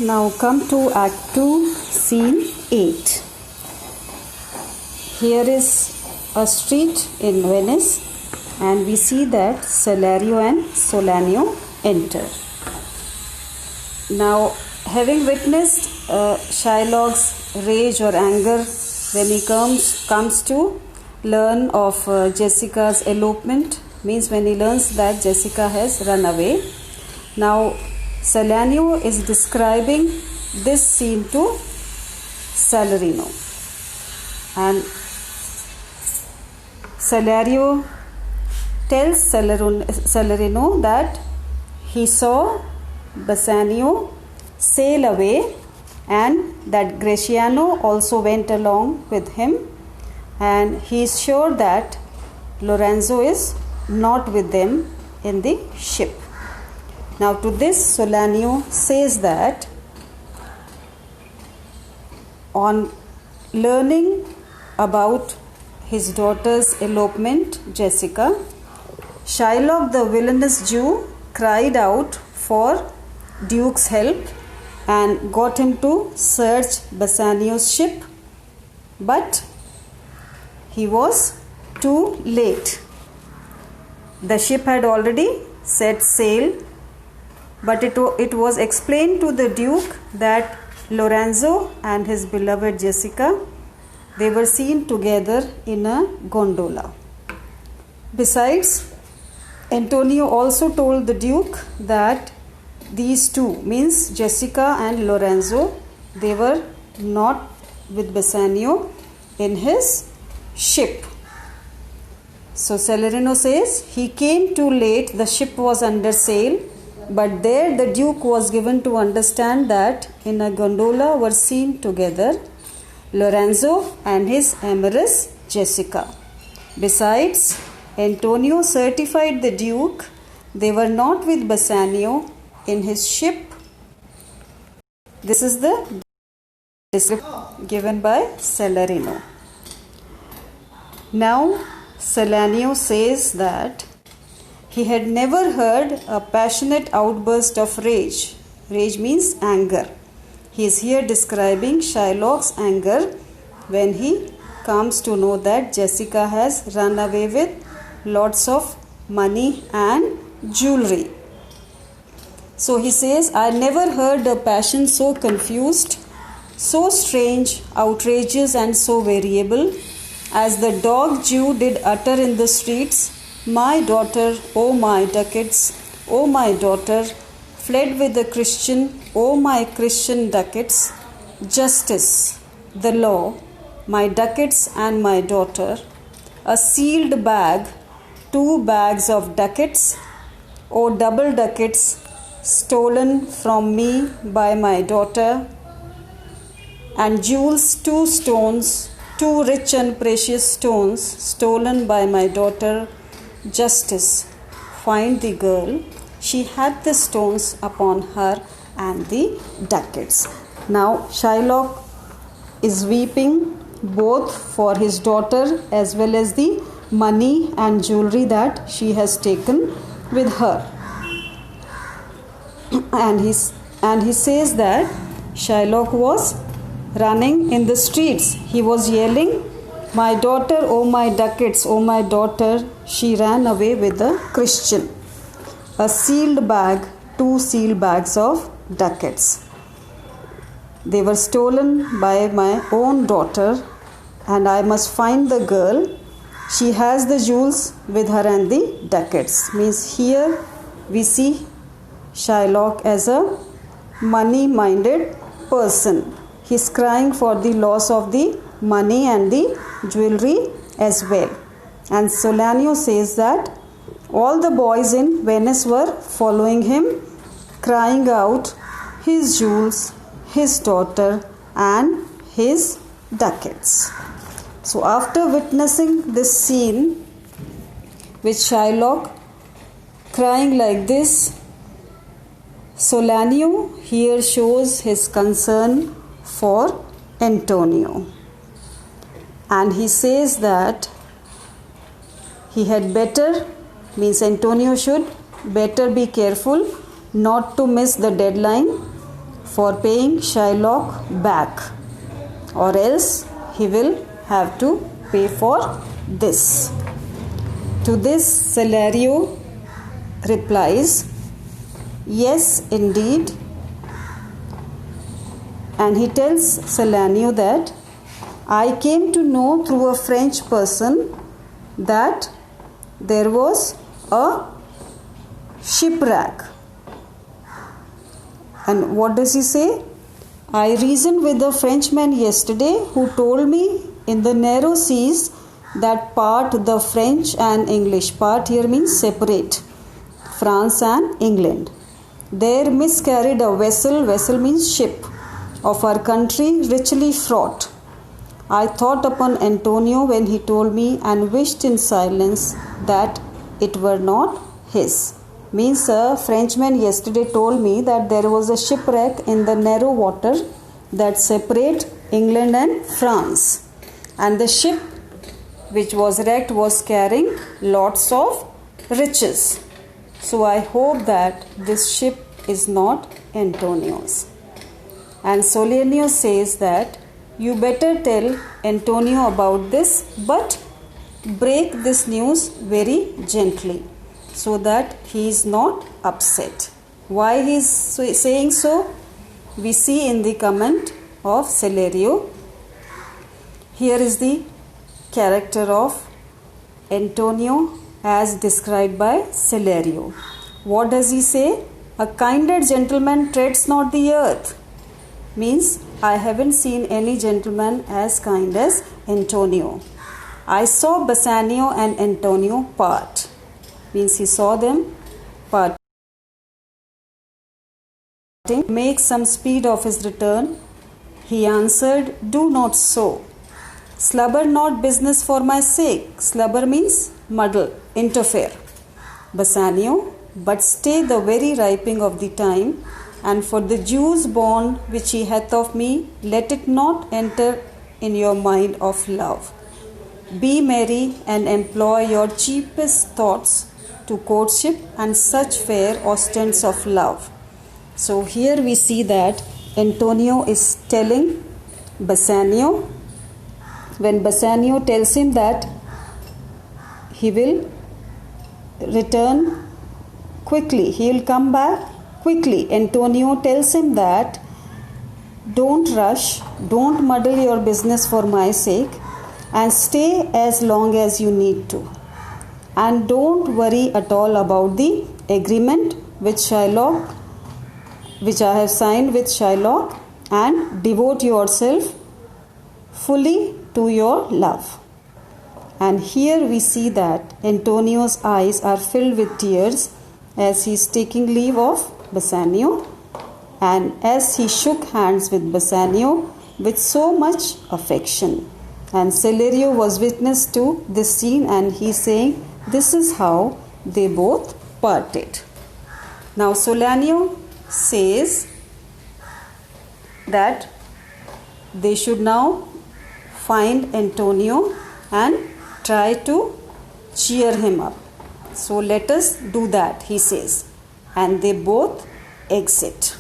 Now come to Act 2, Scene 8. Here is a street in Venice, and we see that Salerio and Solanio enter. Now, having witnessed Shylock's rage or anger when he comes to learn of Jessica's elopement, means when he learns that Jessica has run away. Now, Solanio is describing this scene to Salarino, and Salerio tells Salarino that he saw Bassanio sail away and that Gratiano also went along with him, and he is sure that Lorenzo is not with them in the ship. Now to this Solanio says that on learning about his daughter's elopement, Jessica, Shylock the villainous Jew cried out for Duke's help and got him to search Bassanio's ship, but he was too late. The ship had already set sail, but it was explained to the Duke that Lorenzo and his beloved Jessica, they were seen together in a gondola. Besides, Antonio also told the Duke that these two, means Jessica and Lorenzo, they were not with Bassanio in his ship. So Salarino says he came too late, the ship was under sail, but there the Duke was given to understand that in a gondola were seen together Lorenzo and his amorous Jessica. Besides, Antonio certified the Duke they were not with Bassanio in his ship. This is the description given by Salarino. Now, Solanio says that he had never heard a passionate outburst of rage. Rage means anger. He is here describing Shylock's anger when he comes to know that Jessica has run away with lots of money and jewelry. So he says, I never heard a passion so confused, so strange, outrageous and so variable as the dog Jew did utter in the streets, my daughter, O my ducats, O my daughter, fled with the Christian, O my Christian ducats, justice, the law, my ducats and my daughter, a sealed bag, 2 bags of ducats, O double ducats, stolen from me by my daughter, and jewels, 2 stones, 2 rich and precious stones, stolen by my daughter, justice, find the girl, she had the stones upon her and the ducats. Now Shylock is weeping both for his daughter as well as the money and jewelry that she has taken with her. And he says that Shylock was running in the streets. He was yelling, my daughter, oh my ducats, oh my daughter, she ran away with a Christian. A sealed bag, 2 sealed bags of ducats. They were stolen by my own daughter, and I must find the girl. She has the jewels with her and the ducats. Means here we see Shylock as a money-minded person. He is crying for the loss of the money and the jewelry as well. And Solanio says that all the boys in Venice were following him, crying out his jewels, his daughter and his ducats. So after witnessing this scene with Shylock crying like this, Solanio here shows his concern for Antonio, and he says that he had better, means Antonio should better be careful not to miss the deadline for paying Shylock back, or else he will have to pay for this. To this, Cesario replies, yes, indeed. And he tells Cesario that I came to know through a French person that there was a shipwreck. And what does he say? I reasoned with a Frenchman yesterday who told me in the narrow seas that part the French and English, part here means separate, France and England, there miscarried a vessel means ship, of our country richly fraught. I thought upon Antonio when he told me and wished in silence that it were not his. Means a Frenchman yesterday told me that there was a shipwreck in the narrow water that separate England and France, and the ship which was wrecked was carrying lots of riches. So I hope that this ship is not Antonio's. And Solenio says that you better tell Antonio about this, but break this news very gently so that he is not upset. Why he is saying so? We see in the comment of Cesario. Here is the character of Antonio as described by Cesario. What does he say? A kinder gentleman treads not the earth. Means I haven't seen any gentleman as kind as Antonio. I saw Bassanio and Antonio part. Means he saw them part. Make some speed of his return. He answered, do not so. Slubber not business for my sake. Slubber means muddle, interfere. Bassanio, but stay the very ripening of the time, and for the Jews born which he hath of me, let it not enter in your mind of love. Be merry and employ your cheapest thoughts to courtship and such fair ostents of love. So here we see that Antonio is telling Bassanio, when Bassanio tells him that he will return quickly, he will come back quickly. Antonio tells him that don't rush, don't muddle your business for my sake, and stay as long as you need to. And don't worry at all about the agreement which I have signed with Shylock, and devote yourself fully to your love. And here we see that Antonio's eyes are filled with tears as he is taking leave of Bassanio, and as he shook hands with Bassanio with so much affection. And Cesario was witness to this scene, and he is saying this is how they both parted. Now Solenio says that they should now find Antonio and try to cheer him up. So let us do that, he says. And they both exit.